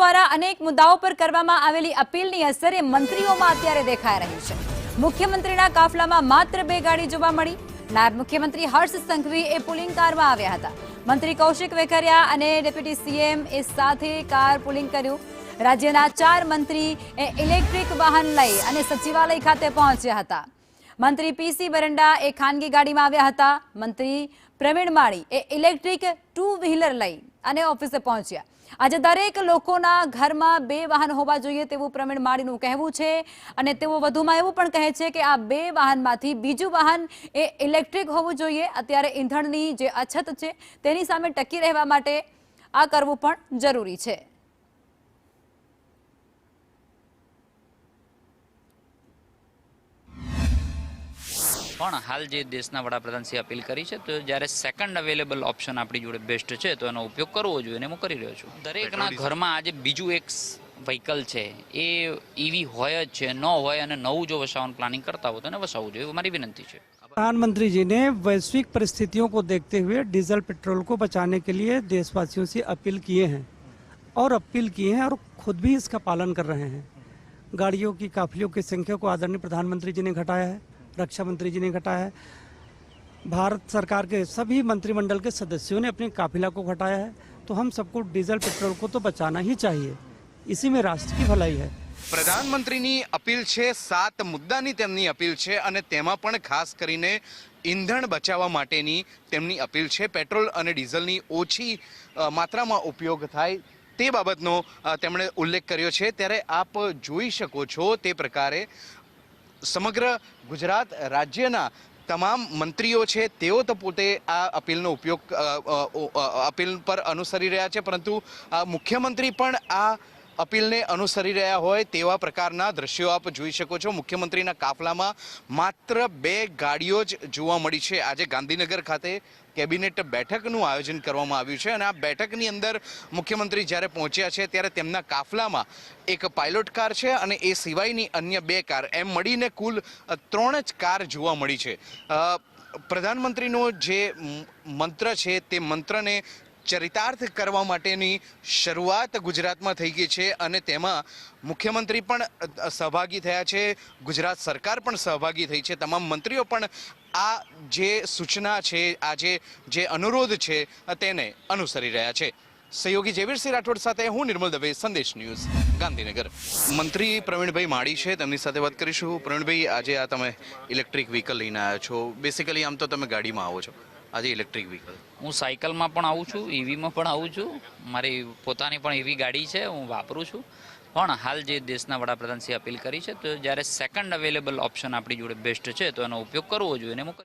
દ્વારા અનેક મુદ્દાઓ પર કરવામાં આવેલી અપીલની અસર એ મંત્રીઓમાં અત્યારે દેખાઈ રહી છે। મુખ્યમંત્રીના કાફલામાં માત્ર 2 ગાડી જોવા મળી। નાયબ મુખ્યમંત્રી હર્ષ સંઘવી એ પુલિંગ કારમાં આવ્યા હતા। મંત્રી કૌશિક વેકરિયા અને ડેપ્યુટી સીએમ એ સાથે કાર પુલિંગ કર્યું। રાજ્યના 4 મંત્રી એ ઇલેક્ટ્રિક વાહન લઈ અને સચિવાલય ખાતે પહોંચ્યા હતા। મંત્રી પીસી બરંડા એ ખાનગી ગાડીમાં આવ્યા હતા। મંત્રી પ્રવીણ માળી એ ઇલેક્ટ્રિક 2 વ્હીલર લઈ અને ઓફિસે પહોંચ્યા। આજે દરેક લોકોના ઘરમાં 2 વાહન હોવા જોઈએ તેવું પ્રવીણ માળીનું કહેવું છે અને તેઓ વધુમાં એવું પણ કહે છે કે આ 2 વાહનમાંથી બીજું વાહન એ ઇલેક્ટ્રિક હોવું જોઈએ। અત્યારે ઈંધણની જે અછત છે તેની સામે ટકી રહેવા માટે આ કરવું પણ જરૂરી છે। પણ હાલ જે દેશના વડાપ્રધાનશ્રી અપીલ કરી છે તો જ્યારે સેકન્ડ અવેલેબલ ઓપ્શન આપણી જોડે બેસ્ટ છે તો એનો ઉપયોગ કરવો જોઈએ અને હું કરી રહ્યો છું। દરેકના ઘરમાં આજે બીજું એક વ્હીકલ છે એ ઈવી હોય જ છે, ન હોય અને નવું જો વસાવવાનું પ્લાનિંગ કરતા હોય તો એને વસાવવું જોઈએ, મારી વિનંતી છે। प्रधानमंत्री जी ने वैश्विक परिस्थितियों को देखते हुए डीजल पेट्रोल को बचाने के लिए देशवासियों से अपील किए हैं और खुद भी इसका पालन कर रहे हैं। गाड़ियों की काफिलों की संख्या को आदरणीय प्रधानमंत्री जी ने घटाया है, रक्षा मंत्री जी ने घटाया है, भारत सरकार के सभी मंत्रिमंडल के सदस्यों ने अपनी काफिला को घटाया है। तो हम सबको डीजल पेट्रोल को तो बचाना ही चाहिए, इसी में राष्ट्र की भलाई है। પ્રધાનમંત્રીની અપીલ છે, 7 મુદ્દાની તેમની અપીલ છે અને તેમાં પણ ખાસ કરીને ઈંધણ બચાવવા માટેની તેમની અપીલ છે। પેટ્રોલ અને ડીઝલની ઓછી માત્રામાં ઉપયોગ થાય તે બાબતનો તેમણે ઉલ્લેખ કર્યો છે। ત્યારે આપ જોઈ શકો છો તે પ્રકારે સમગ્ર ગુજરાત રાજ્યના તમામ મંત્રીઓ છે તેઓ તો પોતે આ અપીલનો ઉપયોગ અપીલ પર અનુસરી રહ્યા છે, પરંતુ મુખ્યમંત્રી પણ આ અપીલને અનુસરી રહ્યા હોય તેવા પ્રકારના દ્રશ્યો આપ જોઈ શકો છો। મુખ્યમંત્રીના કાફલામાં માત્ર 2 ગાડીઓ જ જોવા મળી છે। આજે ગાંધીનગર ખાતે કેબિનેટ બેઠકનું આયોજન કરવામાં આવ્યું છે અને આ બેઠકની અંદર મુખ્યમંત્રી જ્યારે પહોંચ્યા છે ત્યારે તેમના કાફલામાં એક પાયલોટ કાર છે અને એ સિવાયની અન્ય 2 કાર એમ મળીને કુલ 3 જ કાર જોવા મળી છે। પ્રધાનમંત્રીનો જે મંત્ર છે તે મંત્રને ચરિતાર્થ કરવા માટેની શરૂઆત ગુજરાતમાં થઈ ગઈ છે અને તેમાં મુખ્યમંત્રી પણ સહભાગી થયા છે, ગુજરાત સરકાર પણ સહભાગી થઈ છે, તમામ મંત્રીઓ પણ આ જે સૂચના છે, આ જે અનુરોધ છે તેને અનુસરી રહ્યા છે। સહયોગી જયવીરસિંહ રાઠોડ સાથે હું નિર્મલ દવે, સંદેશ ન્યૂઝ, ગાંધીનગર। મંત્રી પ્રવીણભાઈ માળી છે, તેમની સાથે વાત કરીશું। પ્રવીણભાઈ, આજે આ તમે ઇલેક્ટ્રિક વ્હીકલ લઈને આવ્યા છો, બેસિકલી આમ તો તમે ગાડીમાં આવો છો, આજે ઇલેક્ટ્રિક વ્હીકલ? હું સાયકલમાં પણ આવું છું, ઈવીમાં પણ આવું છું, મારી પોતાની પણ ઈવી ગાડી છે, હું વાપરું છું। પણ હાલ જે દેશના વડાપ્રધાનશ્રી અપીલ કરી છે તો જ્યારે સેકન્ડ અવેલેબલ ઓપ્શન આપણી જોડે બેસ્ટ છે તો એનો ઉપયોગ કરવો જોઈએ અને હું